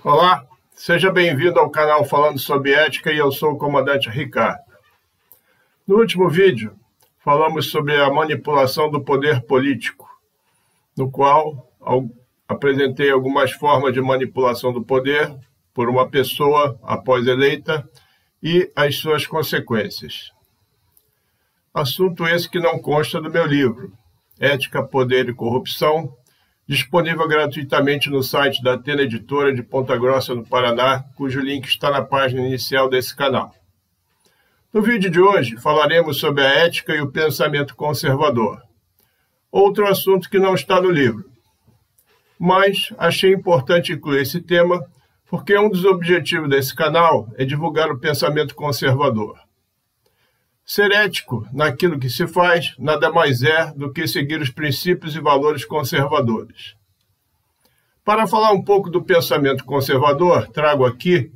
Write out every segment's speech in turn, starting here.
Olá, seja bem-vindo ao canal Falando sobre Ética e eu sou o comandante Ricardo. No último vídeo, falamos sobre a manipulação do poder político, no qual apresentei algumas formas de manipulação do poder por uma pessoa após eleita e as suas consequências. Assunto esse que não consta do meu livro, Ética, Poder e Corrupção, disponível gratuitamente no site da Atena Editora de Ponta Grossa, no Paraná, cujo link está na página inicial desse canal. No vídeo de hoje, falaremos sobre a ética e o pensamento conservador. Outro assunto que não está no livro. Mas achei importante incluir esse tema, porque um dos objetivos desse canal é divulgar o pensamento conservador. Ser ético naquilo que se faz nada mais é do que seguir os princípios e valores conservadores. Para falar um pouco do pensamento conservador, trago aqui,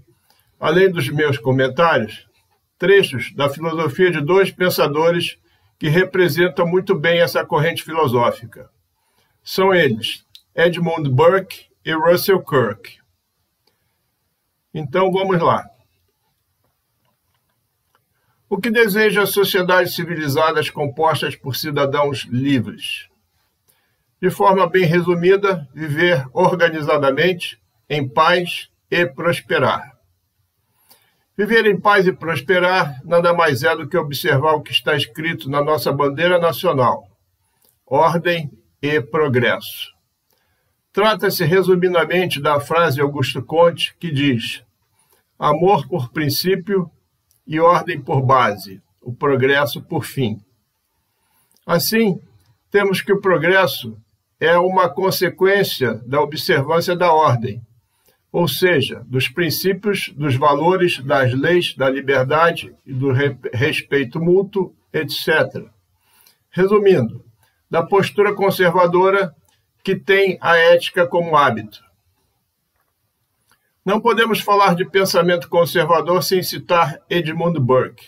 além dos meus comentários, trechos da filosofia de dois pensadores que representam muito bem essa corrente filosófica. São eles, Edmund Burke e Russell Kirk. Então vamos lá. O que deseja sociedades civilizadas compostas por cidadãos livres? De forma bem resumida, viver organizadamente, em paz e prosperar. Viver em paz e prosperar nada mais é do que observar o que está escrito na nossa bandeira nacional: ordem e progresso. Trata-se resumidamente da frase de Augusto Comte que diz: amor por princípio e ordem por base, o progresso por fim. Assim, temos que o progresso é uma consequência da observância da ordem, ou seja, dos princípios, dos valores, das leis, da liberdade e do respeito mútuo, etc. Resumindo, da postura conservadora que tem a ética como hábito. Não podemos falar de pensamento conservador sem citar Edmund Burke.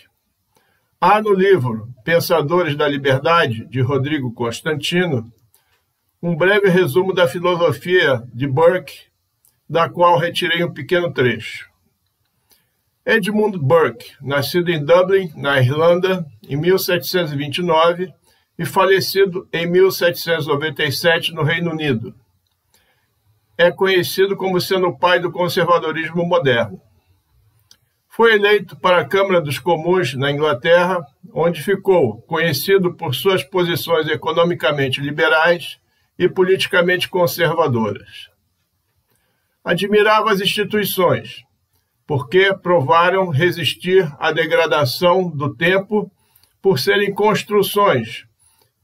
Há no livro Pensadores da Liberdade, de Rodrigo Constantino, um breve resumo da filosofia de Burke, da qual retirei um pequeno trecho. Edmund Burke, nascido em Dublin, na Irlanda, em 1729 e falecido em 1797 no Reino Unido. É conhecido como sendo o pai do conservadorismo moderno. Foi eleito para a Câmara dos Comuns na Inglaterra, onde ficou conhecido por suas posições economicamente liberais e politicamente conservadoras. Admirava as instituições, porque provaram resistir à degradação do tempo por serem construções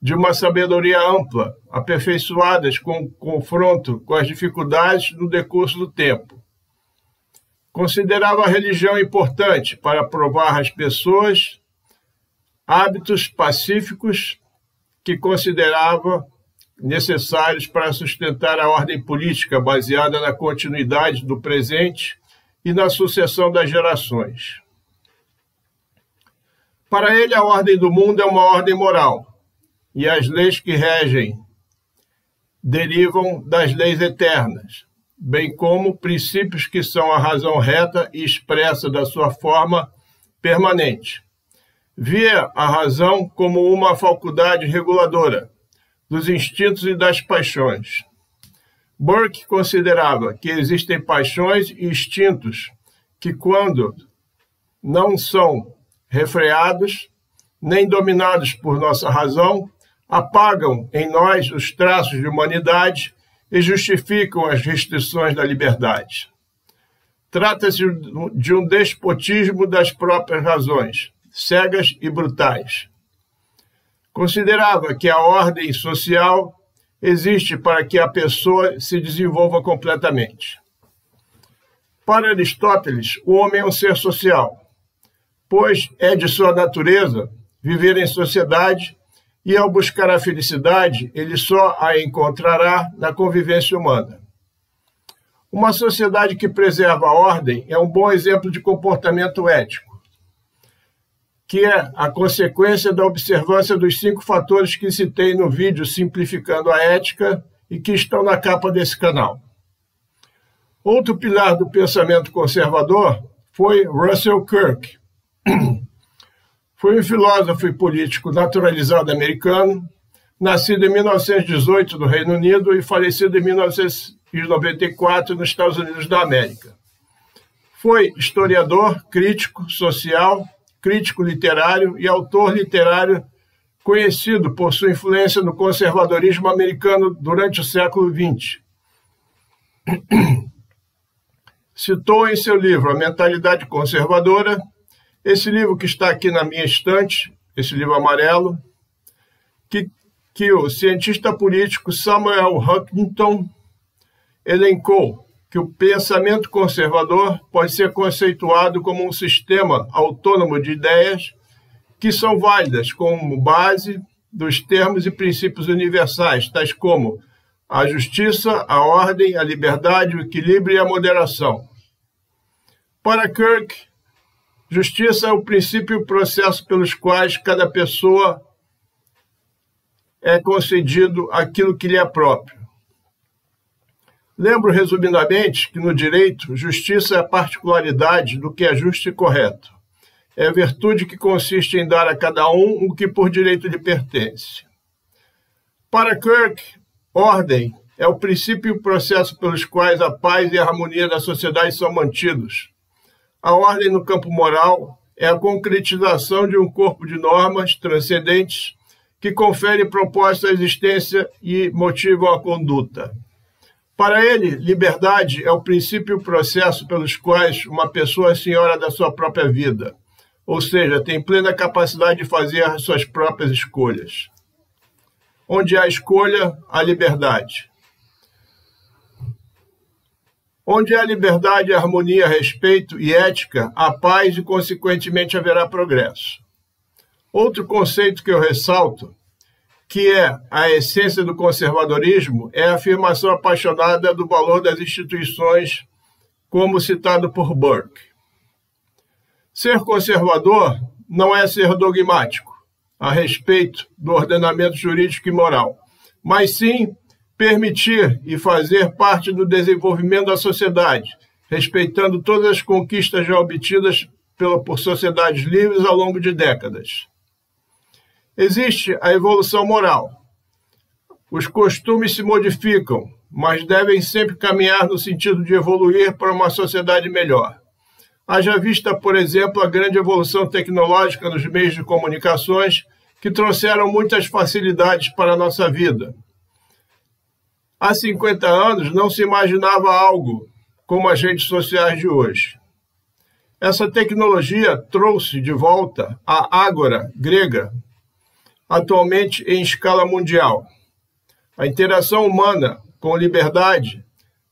de uma sabedoria ampla, aperfeiçoadas com o confronto com as dificuldades no decurso do tempo. Considerava a religião importante para provar às pessoas hábitos pacíficos que considerava necessários para sustentar a ordem política baseada na continuidade do presente e na sucessão das gerações. Para ele, a ordem do mundo é uma ordem moral, e as leis que regem derivam das leis eternas, bem como princípios que são a razão reta e expressa da sua forma permanente. Via a razão como uma faculdade reguladora dos instintos e das paixões. Burke considerava que existem paixões e instintos que, quando não são refreados, nem dominados por nossa razão, apagam em nós os traços de humanidade e justificam as restrições da liberdade. Trata-se de um despotismo das próprias razões, cegas e brutais. Considerava que a ordem social existe para que a pessoa se desenvolva completamente. Para Aristóteles, o homem é um ser social, pois é de sua natureza viver em sociedade e, ao buscar a felicidade, ele só a encontrará na convivência humana. Uma sociedade que preserva a ordem é um bom exemplo de comportamento ético, que é a consequência da observância dos 5 fatores que citei no vídeo Simplificando a Ética e que estão na capa desse canal. Outro pilar do pensamento conservador foi Russell Kirk. Foi um filósofo e político naturalizado americano, nascido em 1918 no Reino Unido e falecido em 1994 nos Estados Unidos da América. Foi historiador, crítico social, crítico literário e autor literário conhecido por sua influência no conservadorismo americano durante o século XX. Citou em seu livro A Mentalidade Conservadora, esse livro que está aqui na minha estante, esse livro amarelo, que o cientista político Samuel Huntington elencou que o pensamento conservador pode ser conceituado como um sistema autônomo de ideias que são válidas como base dos termos e princípios universais, tais como a justiça, a ordem, a liberdade, o equilíbrio e a moderação. Para Kirk, justiça é o princípio e o processo pelos quais cada pessoa é concedido aquilo que lhe é próprio. Lembro resumidamente que no direito, justiça é a particularidade do que é justo e correto. É a virtude que consiste em dar a cada um o que por direito lhe pertence. Para Kirk, ordem é o princípio e o processo pelos quais a paz e a harmonia da sociedade são mantidos. A ordem no campo moral é a concretização de um corpo de normas transcendentes que confere propósito à existência e motivam a conduta. Para ele, liberdade é o princípio e o processo pelos quais uma pessoa é senhora da sua própria vida, ou seja, tem plena capacidade de fazer as suas próprias escolhas. Onde há escolha, há liberdade. Onde há liberdade, harmonia, respeito e ética, há paz e, consequentemente, haverá progresso. Outro conceito que eu ressalto, que é a essência do conservadorismo, é a afirmação apaixonada do valor das instituições, como citado por Burke. Ser conservador não é ser dogmático a respeito do ordenamento jurídico e moral, mas sim permitir e fazer parte do desenvolvimento da sociedade, respeitando todas as conquistas já obtidas por sociedades livres ao longo de décadas. Existe a evolução moral. Os costumes se modificam, mas devem sempre caminhar no sentido de evoluir para uma sociedade melhor. Haja vista, por exemplo, a grande evolução tecnológica nos meios de comunicações que trouxeram muitas facilidades para a nossa vida. Há 50 anos não se imaginava algo como as redes sociais de hoje. Essa tecnologia trouxe de volta a ágora grega, atualmente em escala mundial. A interação humana com liberdade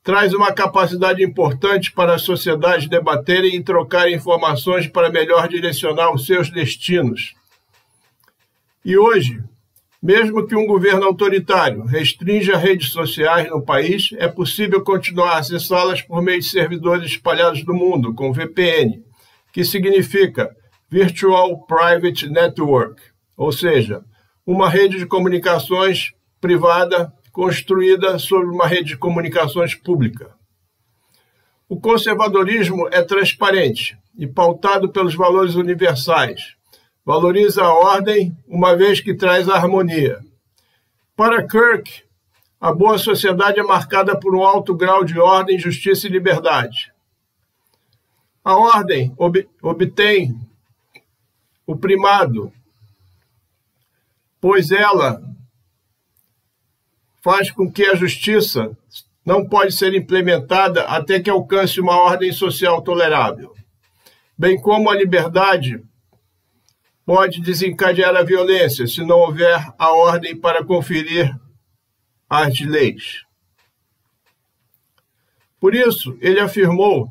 traz uma capacidade importante para as sociedades debaterem e trocarem informações para melhor direcionar os seus destinos. E hoje, mesmo que um governo autoritário restrinja redes sociais no país, é possível continuar a acessá-las por meio de servidores espalhados no mundo, com VPN, que significa Virtual Private Network, ou seja, uma rede de comunicações privada construída sobre uma rede de comunicações pública. O conservadorismo é transparente e pautado pelos valores universais. Valoriza a ordem, uma vez que traz a harmonia. Para Kirk, a boa sociedade é marcada por um alto grau de ordem, justiça e liberdade. A ordem obtém o primado, pois ela faz com que a justiça não pode ser implementada até que alcance uma ordem social tolerável, bem como a liberdade pode desencadear a violência se não houver a ordem para conferir as leis. Por isso, ele afirmou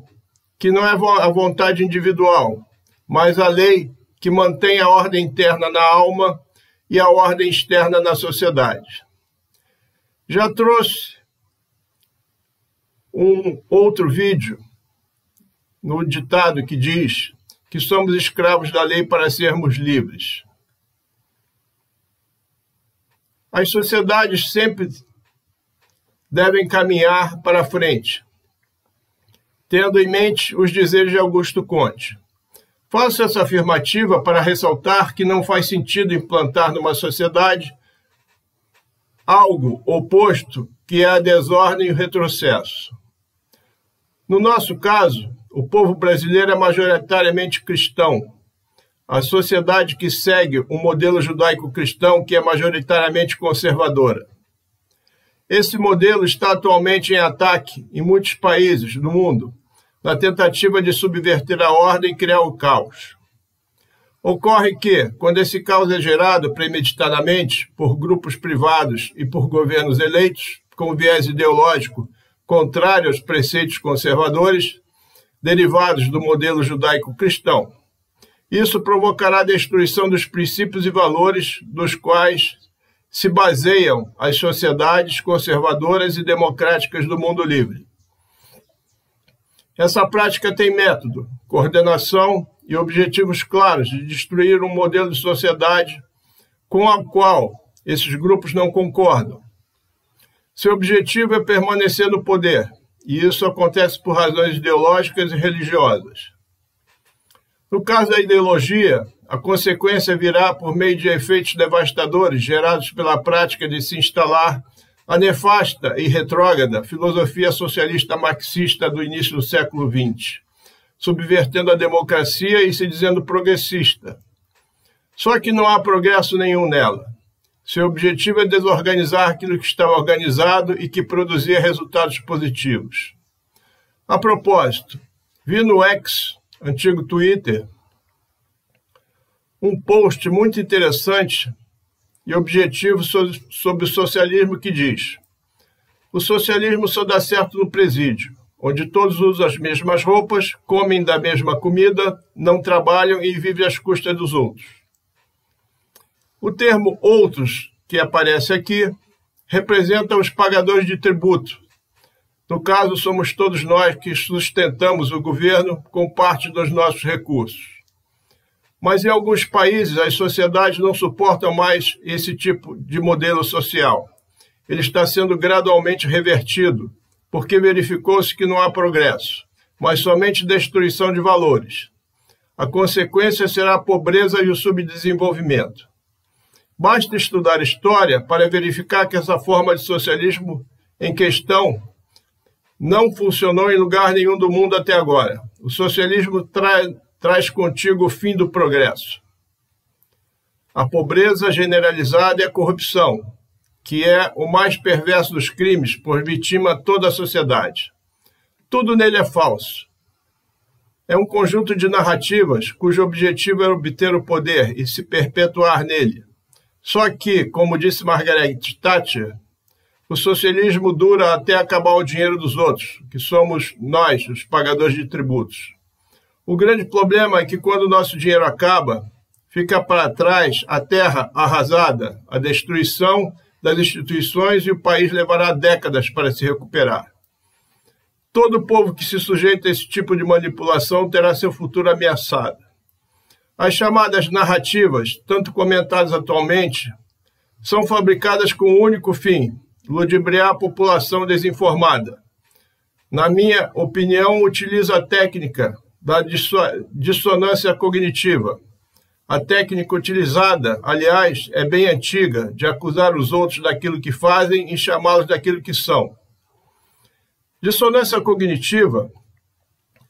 que não é a vontade individual, mas a lei que mantém a ordem interna na alma e a ordem externa na sociedade. Já trouxe um outro vídeo no ditado que diz que somos escravos da lei para sermos livres. As sociedades sempre devem caminhar para frente. tendo em mente os dizeres de Augusto Conte. Faço essa afirmativa para ressaltar que não faz sentido implantar numa sociedade algo oposto, que é a desordem e o retrocesso. No nosso caso, o povo brasileiro é majoritariamente cristão. A sociedade que segue um modelo judaico-cristão que é majoritariamente conservadora. Esse modelo está atualmente em ataque em muitos países do mundo, na tentativa de subverter a ordem e criar o caos. Ocorre que, quando esse caos é gerado premeditadamente por grupos privados e por governos eleitos, com viés ideológico contrário aos preceitos conservadores, derivados do modelo judaico-cristão, isso provocará a destruição dos princípios e valores dos quais se baseiam as sociedades conservadoras e democráticas do mundo livre. Essa prática tem método, coordenação e objetivos claros de destruir um modelo de sociedade com o qual esses grupos não concordam. Seu objetivo é permanecer no poder, e isso acontece por razões ideológicas e religiosas. No caso da ideologia, a consequência virá por meio de efeitos devastadores gerados pela prática de se instalar a nefasta e retrógrada filosofia socialista marxista do início do século XX, subvertendo a democracia e se dizendo progressista. Só que não há progresso nenhum nela. Seu objetivo é desorganizar aquilo que está organizado e que produzia resultados positivos. A propósito, vi no X, antigo Twitter, um post muito interessante e objetivo sobre o socialismo que diz: o socialismo só dá certo no presídio, onde todos usam as mesmas roupas, comem da mesma comida, não trabalham e vivem às custas dos outros. O termo outros, que aparece aqui, representa os pagadores de tributo. No caso, somos todos nós que sustentamos o governo com parte dos nossos recursos. Mas em alguns países, as sociedades não suportam mais esse tipo de modelo social. Ele está sendo gradualmente revertido, porque verificou-se que não há progresso, mas somente destruição de valores. A consequência será a pobreza e o subdesenvolvimento. Basta estudar história para verificar que essa forma de socialismo em questão não funcionou em lugar nenhum do mundo até agora. O socialismo traz contigo o fim do progresso. A pobreza generalizada e a corrupção, que é o mais perverso dos crimes, pois vitima toda a sociedade. Tudo nele é falso. É um conjunto de narrativas cujo objetivo é obter o poder e se perpetuar nele. Só que, como disse Margaret Thatcher, o socialismo dura até acabar o dinheiro dos outros, que somos nós, os pagadores de tributos. O grande problema é que quando o nosso dinheiro acaba, fica para trás a terra arrasada, a destruição das instituições e o país levará décadas para se recuperar. Todo povo que se sujeita a esse tipo de manipulação terá seu futuro ameaçado. As chamadas narrativas, tanto comentadas atualmente, são fabricadas com um único fim: ludibriar a população desinformada. Na minha opinião, utiliza a técnica da dissonância cognitiva. A técnica utilizada, aliás, é bem antiga, de acusar os outros daquilo que fazem e chamá-los daquilo que são. Dissonância cognitiva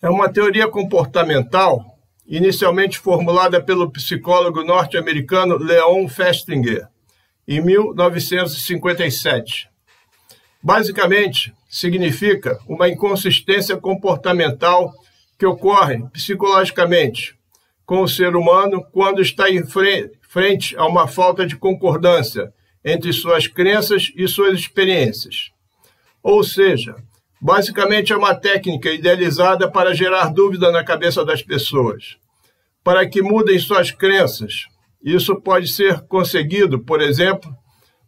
é uma teoria comportamental inicialmente formulada pelo psicólogo norte-americano Leon Festinger, em 1957. Basicamente, significa uma inconsistência comportamental que ocorre psicologicamente com o ser humano quando está em frente a uma falta de concordância entre suas crenças e suas experiências. Ou seja, basicamente é uma técnica idealizada para gerar dúvida na cabeça das pessoas, para que mudem suas crenças. Isso pode ser conseguido, por exemplo,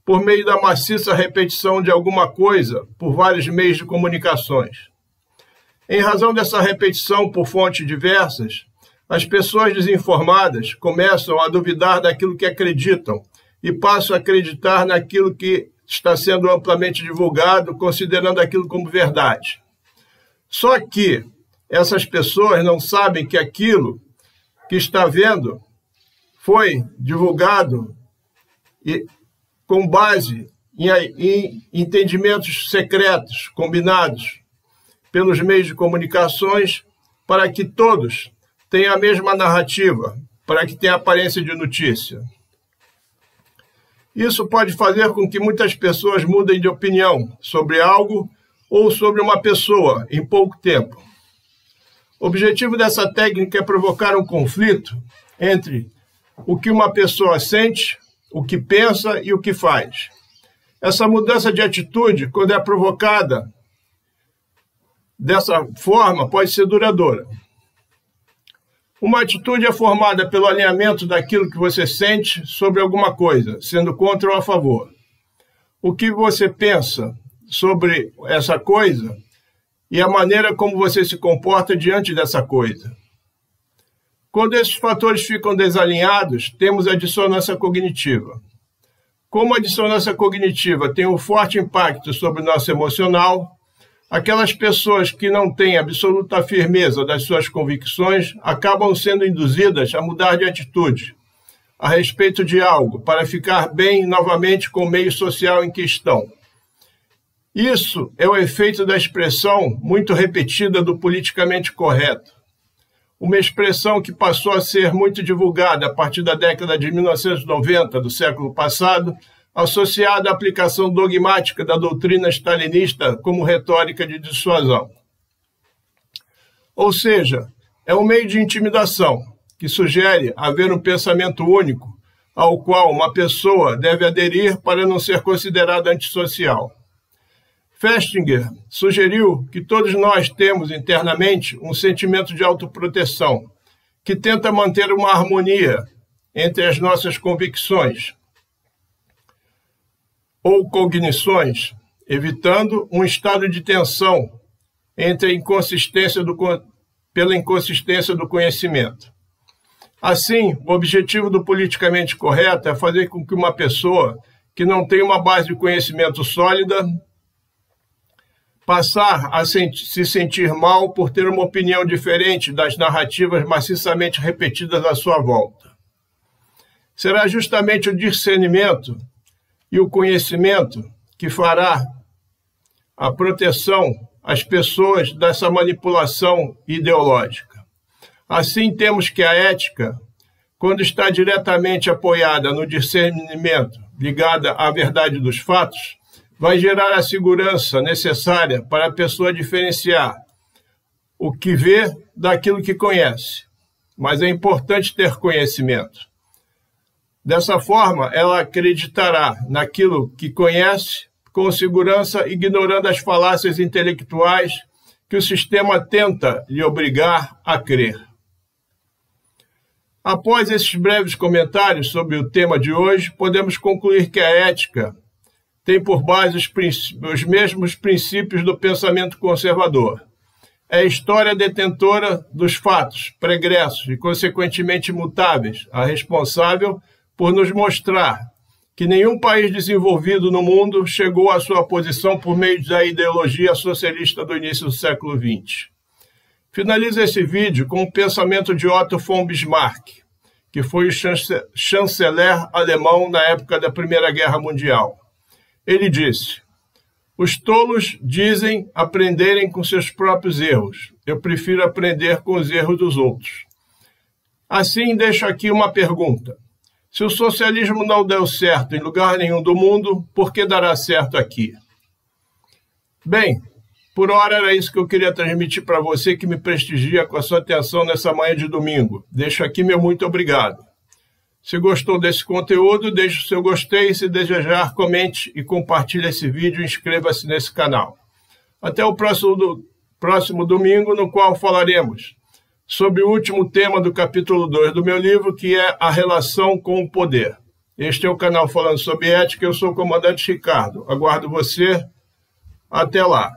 por meio da maciça repetição de alguma coisa por vários meios de comunicações. Em razão dessa repetição por fontes diversas, as pessoas desinformadas começam a duvidar daquilo que acreditam e passam a acreditar naquilo que está sendo amplamente divulgado, considerando aquilo como verdade. Só que, essas pessoas não sabem que aquilo que está vendo foi divulgado com base em entendimentos secretos, combinados pelos meios de comunicações, para que todos tenham a mesma narrativa, para que tenha aparência de notícia. Isso pode fazer com que muitas pessoas mudem de opinião sobre algo ou sobre uma pessoa em pouco tempo. O objetivo dessa técnica é provocar um conflito entre o que uma pessoa sente, o que pensa e o que faz. Essa mudança de atitude, quando é provocada dessa forma, pode ser duradoura. Uma atitude é formada pelo alinhamento daquilo que você sente sobre alguma coisa, sendo contra ou a favor. O que você pensa sobre essa coisa e a maneira como você se comporta diante dessa coisa. Quando esses fatores ficam desalinhados, temos a dissonância cognitiva. Como a dissonância cognitiva tem um forte impacto sobre o nosso emocional, aquelas pessoas que não têm absoluta firmeza das suas convicções acabam sendo induzidas a mudar de atitude a respeito de algo para ficar bem novamente com o meio social em que estão. Isso é o efeito da expressão muito repetida do politicamente correto, uma expressão que passou a ser muito divulgada a partir da década de 1990 do século passado, associada à aplicação dogmática da doutrina stalinista como retórica de dissuasão. Ou seja, é um meio de intimidação que sugere haver um pensamento único ao qual uma pessoa deve aderir para não ser considerada antissocial. Festinger sugeriu que todos nós temos internamente um sentimento de autoproteção, que tenta manter uma harmonia entre as nossas convicções ou cognições, evitando um estado de tensão pela inconsistência do conhecimento. Assim, o objetivo do politicamente correto é fazer com que uma pessoa que não tem uma base de conhecimento sólida passar a se sentir mal por ter uma opinião diferente das narrativas maciçamente repetidas à sua volta. Será justamente o discernimento e o conhecimento que fará a proteção às pessoas dessa manipulação ideológica. Assim, temos que a ética, quando está diretamente apoiada no discernimento, ligada à verdade dos fatos, vai gerar a segurança necessária para a pessoa diferenciar o que vê daquilo que conhece. Mas é importante ter conhecimento. Dessa forma, ela acreditará naquilo que conhece com segurança, ignorando as falácias intelectuais que o sistema tenta lhe obrigar a crer. Após esses breves comentários sobre o tema de hoje, podemos concluir que a ética tem por base os mesmos princípios do pensamento conservador. É a história detentora dos fatos pregressos e, consequentemente, imutáveis, a responsável por nos mostrar que nenhum país desenvolvido no mundo chegou à sua posição por meio da ideologia socialista do início do século XX. Finalizo esse vídeo com o pensamento de Otto von Bismarck, que foi o chanceler alemão na época da Primeira Guerra Mundial. Ele disse: "Os tolos dizem aprenderem com seus próprios erros. Eu prefiro aprender com os erros dos outros." Assim, deixo aqui uma pergunta. Se o socialismo não deu certo em lugar nenhum do mundo, por que dará certo aqui? Bem, por hora era isso que eu queria transmitir para você que me prestigia com a sua atenção nessa manhã de domingo. Deixo aqui meu muito obrigado. Se gostou desse conteúdo, deixe o seu gostei e, se desejar, comente e compartilhe esse vídeo e inscreva-se nesse canal. Até o próximo domingo, no qual falaremos sobre o último tema do capítulo 2 do meu livro, que é a relação com o poder. Este é o canal Falando sobre Ética, eu sou o comandante Ricardo. Aguardo você. Até lá.